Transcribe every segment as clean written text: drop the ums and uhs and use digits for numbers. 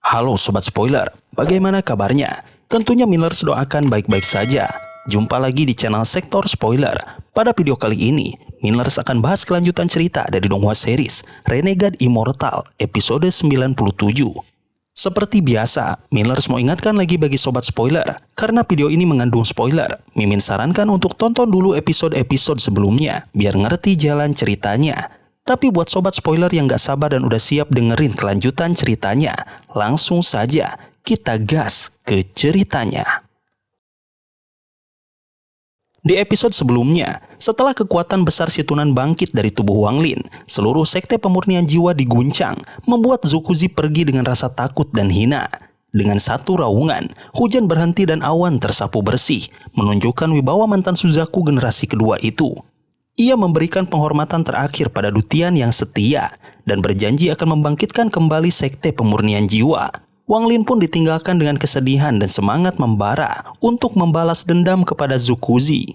Halo Sobat Spoiler, bagaimana kabarnya? Tentunya Millers doakan baik-baik saja. Jumpa lagi di channel Sektor Spoiler. Pada video kali ini, Millers akan bahas kelanjutan cerita dari Donghua series Renegade Immortal episode 97. Seperti biasa, Millers mau ingatkan lagi bagi Sobat Spoiler, karena video ini mengandung spoiler, Mimin sarankan untuk tonton dulu episode-episode sebelumnya, biar ngerti jalan ceritanya. Tapi buat Sobat Spoiler yang gak sabar dan udah siap dengerin kelanjutan ceritanya, langsung saja kita gas ke ceritanya. Di episode sebelumnya, setelah kekuatan besar Situnan bangkit dari tubuh Wang Lin, seluruh sekte pemurnian jiwa diguncang, membuat Zukuzi pergi dengan rasa takut dan hina. Dengan satu raungan, hujan berhenti dan awan tersapu bersih, menunjukkan wibawa mantan Suzaku generasi kedua itu. Ia memberikan penghormatan terakhir pada Dutian yang setia, dan berjanji akan membangkitkan kembali sekte pemurnian jiwa. Wang Lin pun ditinggalkan dengan kesedihan dan semangat membara untuk membalas dendam kepada Zukuzi.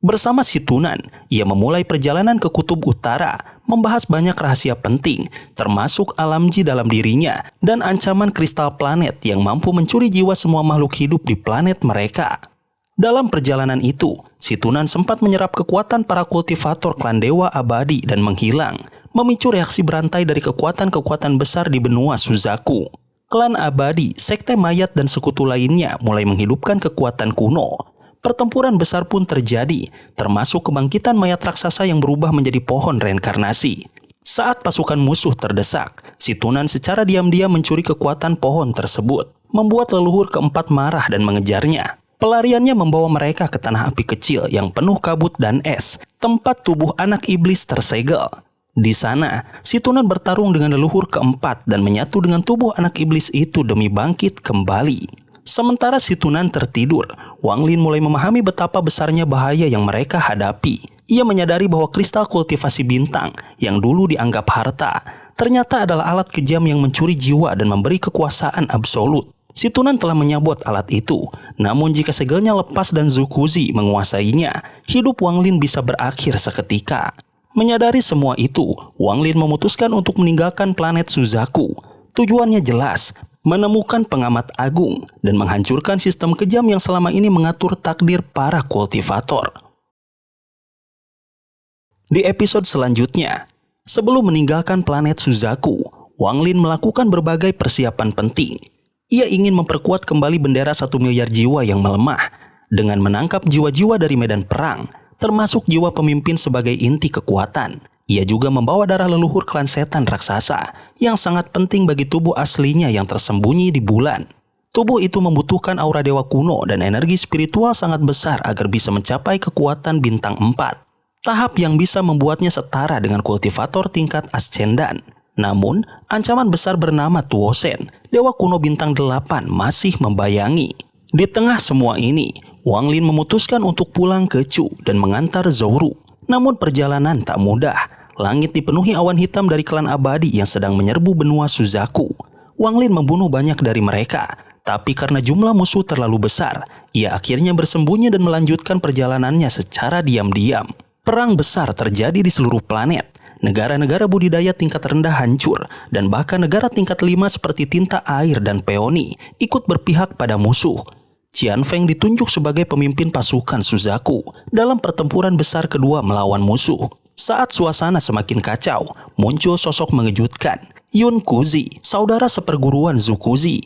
Bersama Situnan, ia memulai perjalanan ke Kutub Utara, membahas banyak rahasia penting, termasuk alam ji dalam dirinya dan ancaman kristal planet yang mampu mencuri jiwa semua makhluk hidup di planet mereka. Dalam perjalanan itu, Situnan sempat menyerap kekuatan para kultivator klan Dewa Abadi dan menghilang, memicu reaksi berantai dari kekuatan-kekuatan besar di benua Suzaku. Klan Abadi, sekte mayat dan sekutu lainnya mulai menghidupkan kekuatan kuno. Pertempuran besar pun terjadi, termasuk kebangkitan mayat raksasa yang berubah menjadi pohon reinkarnasi. Saat pasukan musuh terdesak, Situnan secara diam-diam mencuri kekuatan pohon tersebut, membuat leluhur keempat marah dan mengejarnya. Pelariannya membawa mereka ke tanah api kecil yang penuh kabut dan es, tempat tubuh anak iblis tersegel. Di sana, Situnan bertarung dengan leluhur keempat dan menyatu dengan tubuh anak iblis itu demi bangkit kembali. Sementara Situnan tertidur, Wang Lin mulai memahami betapa besarnya bahaya yang mereka hadapi. Ia menyadari bahwa kristal kultivasi bintang yang dulu dianggap harta, ternyata adalah alat kejam yang mencuri jiwa dan memberi kekuasaan absolut. Situnan telah menyabot alat itu, namun jika segelnya lepas dan Zukuzi menguasainya, hidup Wang Lin bisa berakhir seketika. Menyadari semua itu, Wang Lin memutuskan untuk meninggalkan planet Suzaku. Tujuannya jelas, menemukan pengamat agung dan menghancurkan sistem kejam yang selama ini mengatur takdir para kultivator. Di episode selanjutnya, sebelum meninggalkan planet Suzaku, Wang Lin melakukan berbagai persiapan penting. Ia ingin memperkuat kembali bendera 1 miliar jiwa yang melemah dengan menangkap jiwa-jiwa dari medan perang, termasuk jiwa pemimpin sebagai inti kekuatan. Ia juga membawa darah leluhur klan setan raksasa yang sangat penting bagi tubuh aslinya yang tersembunyi di bulan. Tubuh itu membutuhkan aura dewa kuno dan energi spiritual sangat besar agar bisa mencapai kekuatan bintang 4. Tahap yang bisa membuatnya setara dengan kultivator tingkat ascendan. Namun, ancaman besar bernama Tuosen, dewa kuno bintang 8 masih membayangi. Di tengah semua ini, Wang Lin memutuskan untuk pulang ke Chu dan mengantar Zouru. Namun perjalanan tak mudah. Langit dipenuhi awan hitam dari klan Abadi yang sedang menyerbu benua Suzaku. Wang Lin membunuh banyak dari mereka, tapi karena jumlah musuh terlalu besar, ia akhirnya bersembunyi dan melanjutkan perjalanannya secara diam-diam. Perang besar terjadi di seluruh planet. Negara-negara budidaya tingkat rendah hancur, dan bahkan negara tingkat 5 seperti tinta air dan peoni ikut berpihak pada musuh. Qian Feng ditunjuk sebagai pemimpin pasukan Suzaku dalam pertempuran besar kedua melawan musuh. Saat suasana semakin kacau, muncul sosok mengejutkan, Yun Kuzi, saudara seperguruan Zukuzi.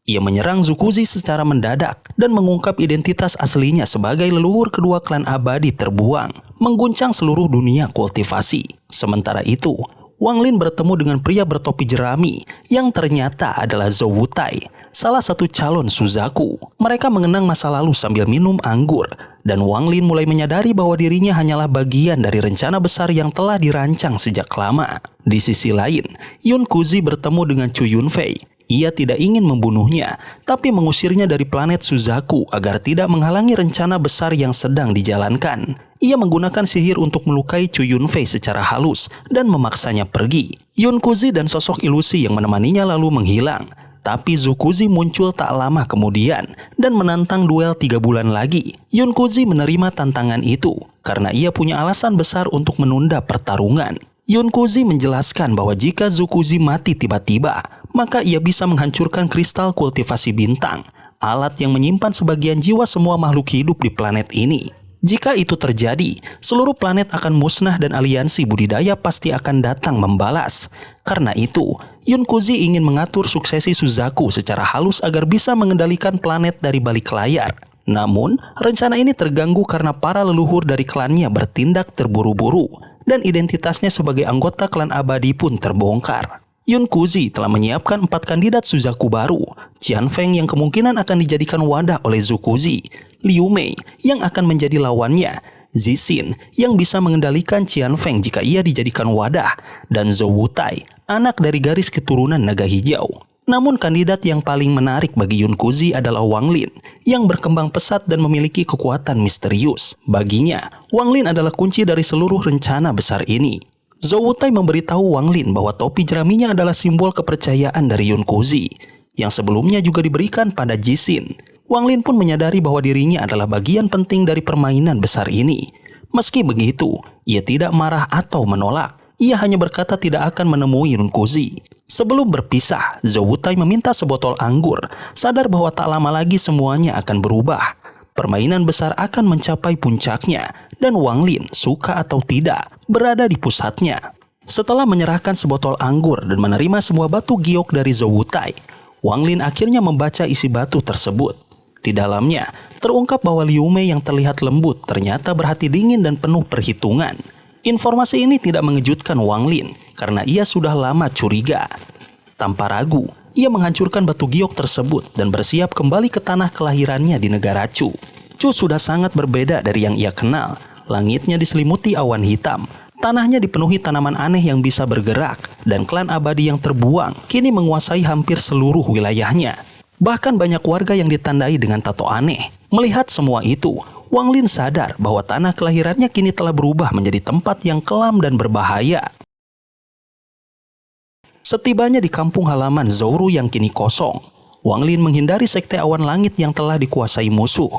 Ia menyerang Zukuzi secara mendadak dan mengungkap identitas aslinya sebagai leluhur kedua klan Abadi terbuang, mengguncang seluruh dunia kultivasi. Sementara itu, Wang Lin bertemu dengan pria bertopi jerami yang ternyata adalah Zhou Wutai, salah satu calon Suzaku. Mereka mengenang masa lalu sambil minum anggur, dan Wang Lin mulai menyadari bahwa dirinya hanyalah bagian dari rencana besar yang telah dirancang sejak lama. Di sisi lain, Yun Kuzi bertemu dengan Chu Yunfei. Ia tidak ingin membunuhnya, tapi mengusirnya dari planet Suzaku agar tidak menghalangi rencana besar yang sedang dijalankan. Ia menggunakan sihir untuk melukai Chu Yunfei secara halus dan memaksanya pergi. Yun Kuzi dan sosok ilusi yang menemaninya lalu menghilang. Tapi Zukuzi muncul tak lama kemudian dan menantang duel 3 bulan lagi. Yun Kuzi menerima tantangan itu karena ia punya alasan besar untuk menunda pertarungan. Yun Kuzi menjelaskan bahwa jika Zukuzi mati tiba-tiba, maka ia bisa menghancurkan kristal kultivasi bintang, alat yang menyimpan sebagian jiwa semua makhluk hidup di planet ini. Jika itu terjadi, seluruh planet akan musnah dan aliansi budidaya pasti akan datang membalas. Karena itu, Yunkuzi ingin mengatur suksesi Suzaku secara halus agar bisa mengendalikan planet dari balik layar. Namun, rencana ini terganggu karena para leluhur dari klannya bertindak terburu-buru, dan identitasnya sebagai anggota klan abadi pun terbongkar. Yunkuzi telah menyiapkan 4 kandidat Suzaku baru, Qianfeng yang kemungkinan akan dijadikan wadah oleh Zukuzi, Liu Mei yang akan menjadi lawannya, Zixin yang bisa mengendalikan Qianfeng jika ia dijadikan wadah, dan Zhou Wutai, anak dari garis keturunan naga hijau. Namun kandidat yang paling menarik bagi Yunkuzi adalah Wang Lin, yang berkembang pesat dan memiliki kekuatan misterius. Baginya, Wang Lin adalah kunci dari seluruh rencana besar ini. Zhou Wutai memberitahu Wang Lin bahwa topi jeraminya adalah simbol kepercayaan dari Yunkuzi, yang sebelumnya juga diberikan pada Zixin. Wang Lin pun menyadari bahwa dirinya adalah bagian penting dari permainan besar ini. Meski begitu, ia tidak marah atau menolak. Ia hanya berkata tidak akan menemui Yunkuzi. Sebelum berpisah, Zhou Wutai meminta sebotol anggur, sadar bahwa tak lama lagi semuanya akan berubah. Permainan besar akan mencapai puncaknya, dan Wang Lin, suka atau tidak, berada di pusatnya. Setelah menyerahkan sebotol anggur dan menerima semua batu giok dari Zhou Wutai, Wang Lin akhirnya membaca isi batu tersebut. Di dalamnya, terungkap bahwa Liu Mei yang terlihat lembut ternyata berhati dingin dan penuh perhitungan. Informasi ini tidak mengejutkan Wang Lin, karena ia sudah lama curiga. Tanpa ragu, ia menghancurkan batu giok tersebut dan bersiap kembali ke tanah kelahirannya di negara Chu. Chu sudah sangat berbeda dari yang ia kenal. Langitnya diselimuti awan hitam. Tanahnya dipenuhi tanaman aneh yang bisa bergerak, dan klan abadi yang terbuang kini menguasai hampir seluruh wilayahnya. Bahkan banyak warga yang ditandai dengan tato aneh. Melihat semua itu, Wang Lin sadar bahwa tanah kelahirannya kini telah berubah menjadi tempat yang kelam dan berbahaya. Setibanya di kampung halaman Zouru yang kini kosong, Wang Lin menghindari sekte awan langit yang telah dikuasai musuh.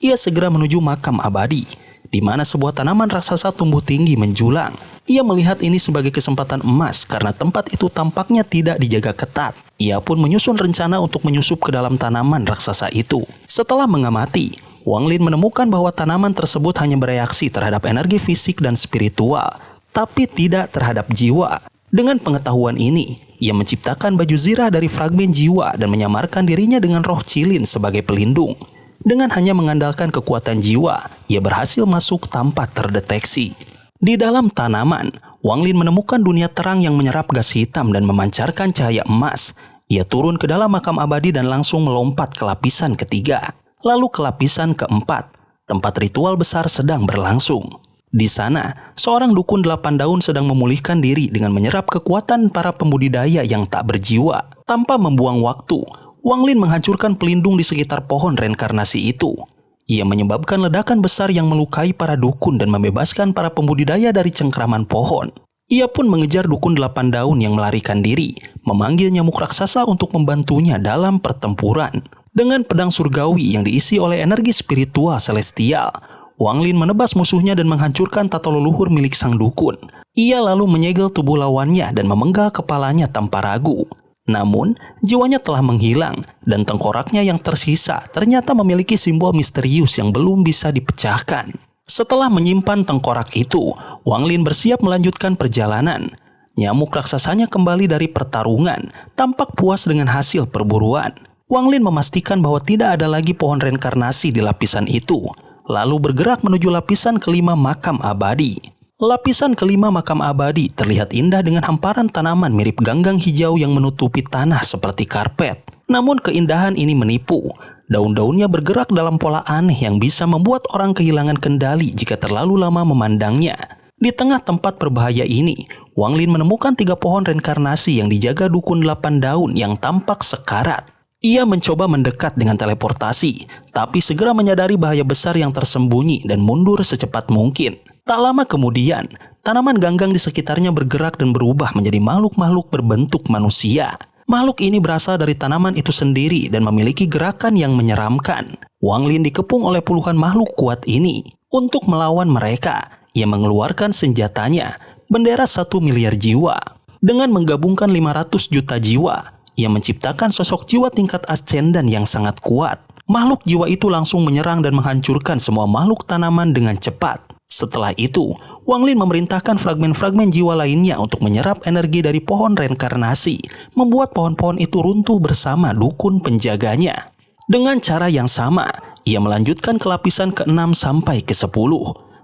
Ia segera menuju makam abadi, di mana sebuah tanaman raksasa tumbuh tinggi menjulang. Ia melihat ini sebagai kesempatan emas karena tempat itu tampaknya tidak dijaga ketat. Ia pun menyusun rencana untuk menyusup ke dalam tanaman raksasa itu. Setelah mengamati, Wang Lin menemukan bahwa tanaman tersebut hanya bereaksi terhadap energi fisik dan spiritual, tapi tidak terhadap jiwa. Dengan pengetahuan ini, ia menciptakan baju zirah dari fragmen jiwa dan menyamarkan dirinya dengan roh Qilin sebagai pelindung. Dengan hanya mengandalkan kekuatan jiwa, ia berhasil masuk tanpa terdeteksi. Di dalam tanaman, Wang Lin menemukan dunia terang yang menyerap gas hitam dan memancarkan cahaya emas. Ia turun ke dalam makam abadi dan langsung melompat ke lapisan ketiga. Lalu ke lapisan keempat, tempat ritual besar sedang berlangsung. Di sana, seorang dukun 8 daun sedang memulihkan diri dengan menyerap kekuatan para pembudidaya yang tak berjiwa. Tanpa membuang waktu, Wang Lin menghancurkan pelindung di sekitar pohon reinkarnasi itu. Ia menyebabkan ledakan besar yang melukai para dukun dan membebaskan para pembudidaya dari cengkraman pohon. Ia pun mengejar dukun 8 daun yang melarikan diri, memanggil nyamuk raksasa untuk membantunya dalam pertempuran. Dengan pedang surgawi yang diisi oleh energi spiritual celestial, Wang Lin menebas musuhnya dan menghancurkan tato leluhur milik sang dukun. Ia lalu menyegel tubuh lawannya dan memenggal kepalanya tanpa ragu. Namun, jiwanya telah menghilang dan tengkoraknya yang tersisa ternyata memiliki simbol misterius yang belum bisa dipecahkan. Setelah menyimpan tengkorak itu, Wang Lin bersiap melanjutkan perjalanan. Nyamuk raksasanya kembali dari pertarungan, tampak puas dengan hasil perburuan. Wang Lin memastikan bahwa tidak ada lagi pohon reinkarnasi di lapisan itu, lalu bergerak menuju lapisan kelima makam abadi. Lapisan kelima makam abadi terlihat indah dengan hamparan tanaman mirip ganggang hijau yang menutupi tanah seperti karpet. Namun keindahan ini menipu. Daun-daunnya bergerak dalam pola aneh yang bisa membuat orang kehilangan kendali jika terlalu lama memandangnya. Di tengah tempat berbahaya ini, Wang Lin menemukan 3 pohon reinkarnasi yang dijaga dukun 8 daun yang tampak sekarat. Ia mencoba mendekat dengan teleportasi, tapi segera menyadari bahaya besar yang tersembunyi dan mundur secepat mungkin. Tak lama kemudian, tanaman ganggang di sekitarnya bergerak dan berubah menjadi makhluk-makhluk berbentuk manusia. Makhluk ini berasal dari tanaman itu sendiri dan memiliki gerakan yang menyeramkan. Wang Lin dikepung oleh puluhan makhluk kuat ini. Untuk melawan mereka, ia mengeluarkan senjatanya, bendera 1 miliar jiwa. Dengan menggabungkan 500 juta jiwa, ia menciptakan sosok jiwa tingkat ascendan yang sangat kuat. Makhluk jiwa itu langsung menyerang dan menghancurkan semua makhluk tanaman dengan cepat. Setelah itu, Wang Lin memerintahkan fragmen-fragmen jiwa lainnya untuk menyerap energi dari pohon reinkarnasi, membuat pohon-pohon itu runtuh bersama dukun penjaganya. Dengan cara yang sama, ia melanjutkan ke lapisan ke-6 sampai ke-10,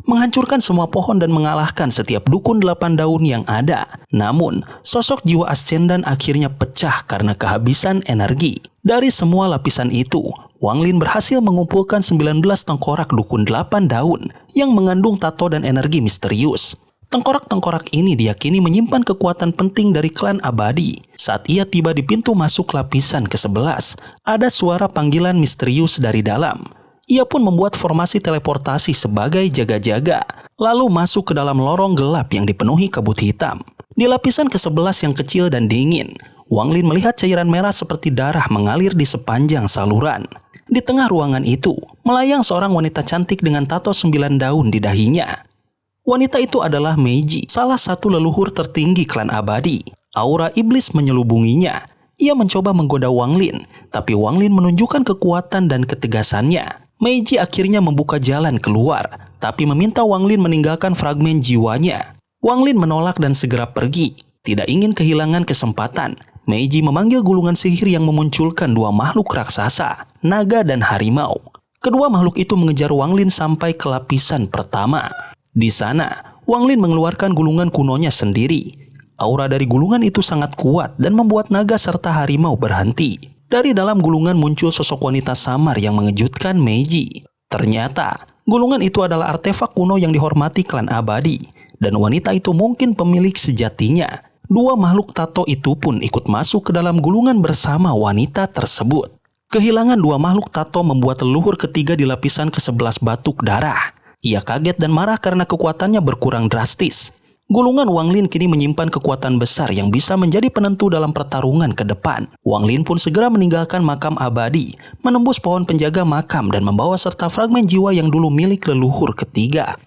menghancurkan semua pohon dan mengalahkan setiap dukun 8 daun yang ada. Namun, sosok jiwa ascendan akhirnya pecah karena kehabisan energi. Dari semua lapisan itu, Wang Lin berhasil mengumpulkan 19 tengkorak dukun 8 daun yang mengandung tato dan energi misterius. Tengkorak-tengkorak ini diyakini menyimpan kekuatan penting dari klan abadi. Saat ia tiba di pintu masuk lapisan ke-11, ada suara panggilan misterius dari dalam. Ia pun membuat formasi teleportasi sebagai jaga-jaga, lalu masuk ke dalam lorong gelap yang dipenuhi kabut hitam. Di lapisan ke-11 yang kecil dan dingin, Wang Lin melihat cairan merah seperti darah mengalir di sepanjang saluran. Di tengah ruangan itu, melayang seorang wanita cantik dengan tato 9 daun di dahinya. Wanita itu adalah Meiji, salah satu leluhur tertinggi klan abadi. Aura iblis menyelubunginya. Ia mencoba menggoda Wang Lin, tapi Wang Lin menunjukkan kekuatan dan ketegasannya. Meiji akhirnya membuka jalan keluar, tapi meminta Wang Lin meninggalkan fragmen jiwanya. Wang Lin menolak dan segera pergi. Tidak ingin kehilangan kesempatan, Meiji memanggil gulungan sihir yang memunculkan 2 makhluk raksasa, naga dan harimau. Kedua makhluk itu mengejar Wang Lin sampai ke lapisan pertama. Di sana, Wang Lin mengeluarkan gulungan kunonya sendiri. Aura dari gulungan itu sangat kuat dan membuat naga serta harimau berhenti. Dari dalam gulungan muncul sosok wanita samar yang mengejutkan Meiji. Ternyata, gulungan itu adalah artefak kuno yang dihormati klan abadi. Dan wanita itu mungkin pemilik sejatinya. 2 makhluk tato itu pun ikut masuk ke dalam gulungan bersama wanita tersebut. Kehilangan 2 makhluk tato membuat leluhur ketiga di lapisan ke-11 batuk darah. Ia kaget dan marah karena kekuatannya berkurang drastis. Gulungan Wang Lin kini menyimpan kekuatan besar yang bisa menjadi penentu dalam pertarungan ke depan. Wang Lin pun segera meninggalkan makam abadi, menembus pohon penjaga makam dan membawa serta fragmen jiwa yang dulu milik leluhur ketiga.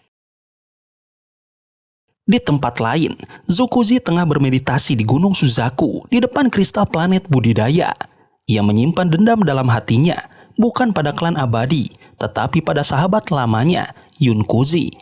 Di tempat lain, Zukuzi tengah bermeditasi di Gunung Suzaku di depan kristal planet budidaya. Ia menyimpan dendam dalam hatinya, bukan pada klan abadi, tetapi pada sahabat lamanya, Yunkuzi.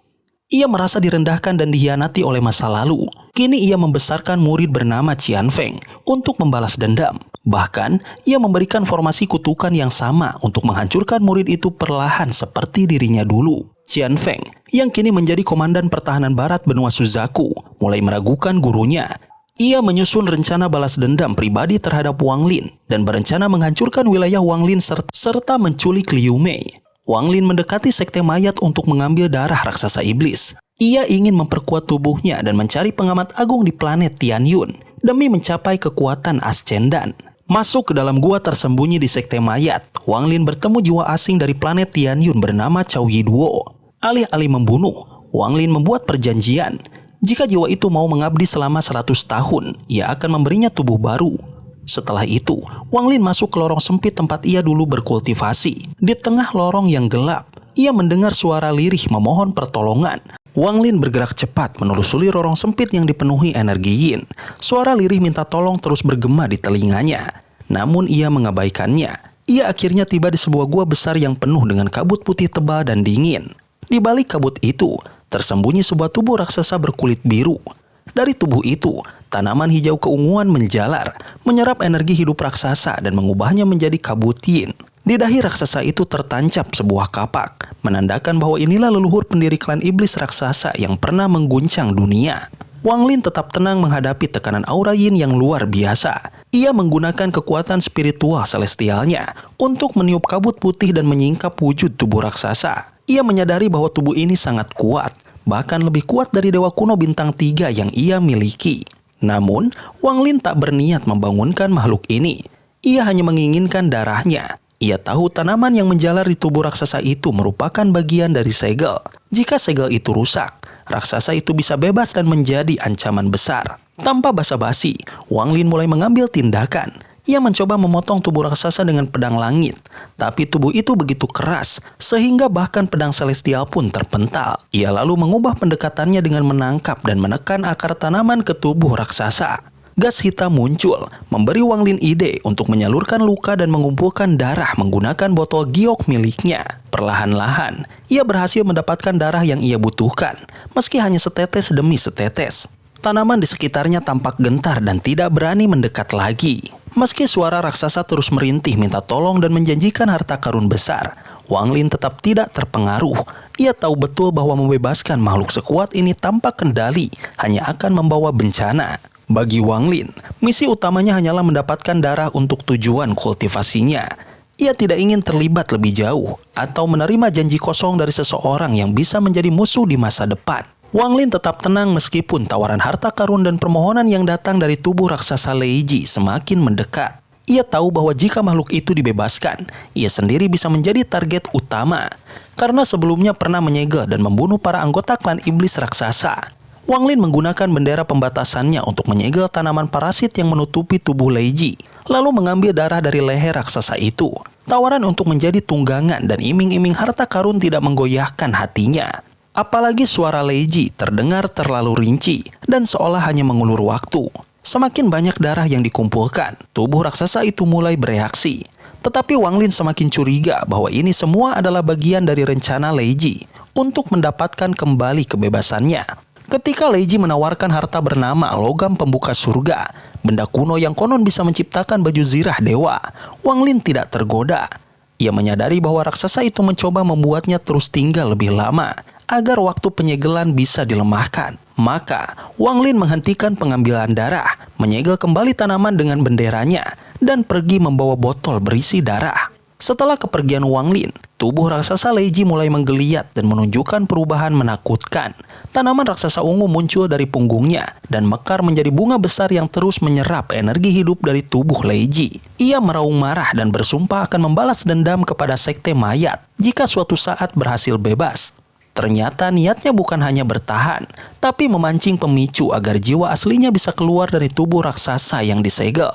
Ia merasa direndahkan dan dikhianati oleh masa lalu. Kini ia membesarkan murid bernama Qianfeng untuk membalas dendam. Bahkan, ia memberikan formasi kutukan yang sama untuk menghancurkan murid itu perlahan seperti dirinya dulu. Qianfeng, yang kini menjadi komandan pertahanan barat benua Suzaku, mulai meragukan gurunya. Ia menyusun rencana balas dendam pribadi terhadap Wang Lin dan berencana menghancurkan wilayah Wang Lin serta menculik Liu Mei. Wang Lin mendekati sekte mayat untuk mengambil darah raksasa iblis. Ia ingin memperkuat tubuhnya dan mencari pengamat agung di planet Tianyun demi mencapai kekuatan ascendan. Masuk ke dalam gua tersembunyi di sekte mayat, Wang Lin bertemu jiwa asing dari planet Tianyun bernama Cao Yiduo. Alih-alih membunuh, Wang Lin membuat perjanjian. Jika jiwa itu mau mengabdi selama 100 tahun, ia akan memberinya tubuh baru. Setelah itu, Wang Lin masuk ke lorong sempit tempat ia dulu berkultivasi. Di tengah lorong yang gelap, ia mendengar suara lirih memohon pertolongan. Wang Lin bergerak cepat menelusuri lorong sempit yang dipenuhi energi yin. Suara lirih minta tolong terus bergema di telinganya. Namun ia mengabaikannya. Ia akhirnya tiba di sebuah gua besar yang penuh dengan kabut putih tebal dan dingin. Di balik kabut itu, tersembunyi sebuah tubuh raksasa berkulit biru. Dari tubuh itu, tanaman hijau keunguan menjalar, menyerap energi hidup raksasa dan mengubahnya menjadi kabut yin. Di dahi raksasa itu tertancap sebuah kapak, menandakan bahwa inilah leluhur pendiri klan iblis raksasa yang pernah mengguncang dunia. Wang Lin tetap tenang menghadapi tekanan aura yin yang luar biasa. Ia menggunakan kekuatan spiritual celestialnya untuk meniup kabut putih dan menyingkap wujud tubuh raksasa. Ia menyadari bahwa tubuh ini sangat kuat, bahkan lebih kuat dari dewa kuno bintang 3 yang ia miliki. Namun, Wang Lin tak berniat membangunkan makhluk ini. Ia hanya menginginkan darahnya. Ia tahu tanaman yang menjalar di tubuh raksasa itu merupakan bagian dari segel. Jika segel itu rusak, raksasa itu bisa bebas dan menjadi ancaman besar. Tanpa basa-basi, Wang Lin mulai mengambil tindakan. Ia mencoba memotong tubuh raksasa dengan pedang langit. Tapi tubuh itu begitu keras, sehingga bahkan pedang celestial pun terpental. Ia lalu mengubah pendekatannya dengan menangkap dan menekan akar tanaman ke tubuh raksasa. Gas hitam muncul, memberi Wang Lin ide untuk menyalurkan luka dan mengumpulkan darah menggunakan botol giok miliknya. Perlahan-lahan, ia berhasil mendapatkan darah yang ia butuhkan, meski hanya setetes demi setetes. Tanaman di sekitarnya tampak gentar dan tidak berani mendekat lagi. Meski suara raksasa terus merintih minta tolong dan menjanjikan harta karun besar, Wang Lin tetap tidak terpengaruh. Ia tahu betul bahwa membebaskan makhluk sekuat ini tanpa kendali hanya akan membawa bencana. Bagi Wang Lin, misi utamanya hanyalah mendapatkan darah untuk tujuan kultivasinya. Ia tidak ingin terlibat lebih jauh atau menerima janji kosong dari seseorang yang bisa menjadi musuh di masa depan. Wang Lin tetap tenang meskipun tawaran harta karun dan permohonan yang datang dari tubuh raksasa Lei Ji semakin mendekat. Ia tahu bahwa jika makhluk itu dibebaskan, ia sendiri bisa menjadi target utama. Karena sebelumnya pernah menyegel dan membunuh para anggota klan iblis raksasa. Wang Lin menggunakan bendera pembatasannya untuk menyegel tanaman parasit yang menutupi tubuh Lei Ji, lalu mengambil darah dari leher raksasa itu. Tawaran untuk menjadi tunggangan dan iming-iming harta karun tidak menggoyahkan hatinya. Apalagi suara Lei Ji terdengar terlalu rinci dan seolah hanya mengulur waktu. Semakin banyak darah yang dikumpulkan, tubuh raksasa itu mulai bereaksi. Tetapi Wang Lin semakin curiga bahwa ini semua adalah bagian dari rencana Lei Ji untuk mendapatkan kembali kebebasannya. Ketika Lei Ji menawarkan harta bernama logam pembuka surga, benda kuno yang konon bisa menciptakan baju zirah dewa, Wang Lin tidak tergoda. Ia menyadari bahwa raksasa itu mencoba membuatnya terus tinggal lebih lama, agar waktu penyegelan bisa dilemahkan. Maka, Wang Lin menghentikan pengambilan darah, menyegel kembali tanaman dengan benderanya, dan pergi membawa botol berisi darah. Setelah kepergian Wang Lin, tubuh raksasa Lei Ji mulai menggeliat dan menunjukkan perubahan menakutkan. Tanaman raksasa ungu muncul dari punggungnya dan mekar menjadi bunga besar yang terus menyerap energi hidup dari tubuh Lei Ji. Ia meraung marah dan bersumpah akan membalas dendam kepada sekte mayat jika suatu saat berhasil bebas. Ternyata niatnya bukan hanya bertahan, tapi memancing pemicu agar jiwa aslinya bisa keluar dari tubuh raksasa yang disegel.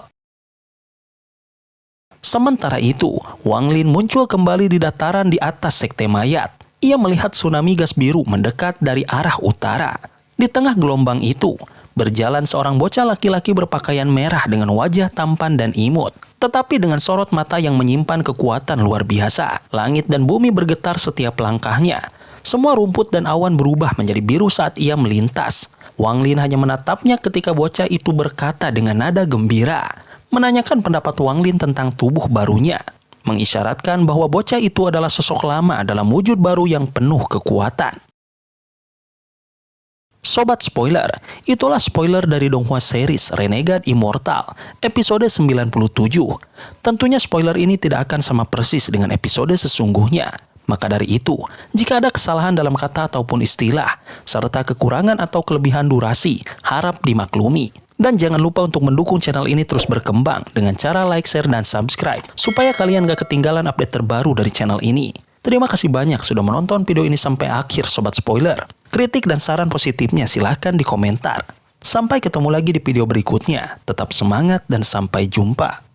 Sementara itu, Wang Lin muncul kembali di dataran di atas sekte mayat. Ia melihat tsunami gas biru mendekat dari arah utara. Di tengah gelombang itu, berjalan seorang bocah laki-laki berpakaian merah dengan wajah tampan dan imut. Tetapi dengan sorot mata yang menyimpan kekuatan luar biasa. Langit dan bumi bergetar setiap langkahnya. Semua rumput dan awan berubah menjadi biru saat ia melintas. Wang Lin hanya menatapnya ketika bocah itu berkata dengan nada gembira. Menanyakan pendapat Wang Lin tentang tubuh barunya, mengisyaratkan bahwa bocah itu adalah sosok lama dalam wujud baru yang penuh kekuatan. Sobat spoiler, itulah spoiler dari Donghua series Renegade Immortal, episode 97. Tentunya spoiler ini tidak akan sama persis dengan episode sesungguhnya. Maka dari itu, jika ada kesalahan dalam kata ataupun istilah, serta kekurangan atau kelebihan durasi, harap dimaklumi. Dan jangan lupa untuk mendukung channel ini terus berkembang dengan cara like, share, dan subscribe, supaya kalian gak ketinggalan update terbaru dari channel ini. Terima kasih banyak sudah menonton video ini sampai akhir Sobat Spoiler. Kritik dan saran positifnya silahkan di komentar. Sampai ketemu lagi di video berikutnya. Tetap semangat dan sampai jumpa.